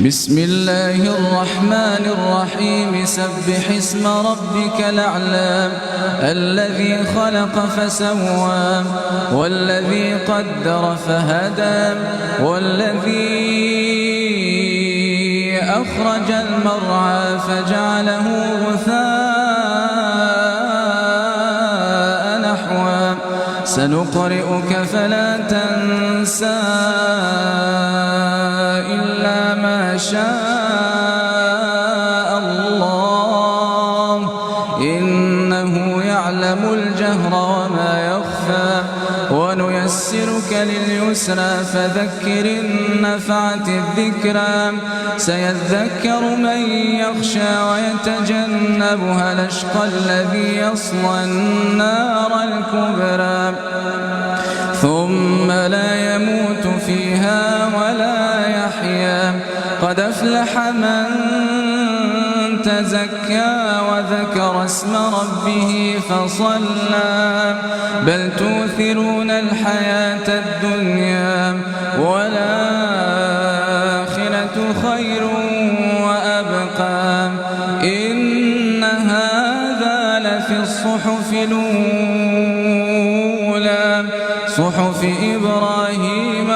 بسم الله الرحمن الرحيم سبح اسم ربك الأعلى الذي خلق فسوى والذي قدر فهدى والذي أخرج المرعى فجعله غثاء نحوا سنقرئك فلا تنسى إلا ما شاء الله إنه يعلم الجهر وما يخفى ونيسرك لليسرى فذكر إن نفعت الذكرى سيذكر من يخشى ويتجنبها الأشقى الذي يصلى النار الكبرى ثم لا يموت فيها ولا يحيا قد أفلح من تزكى وذكر اسم ربه فصلى بل تؤثرون الحياة الدنيا والآخرة خير وأبقى إن هذا لفي الصحف الأولى صحف إبراهيم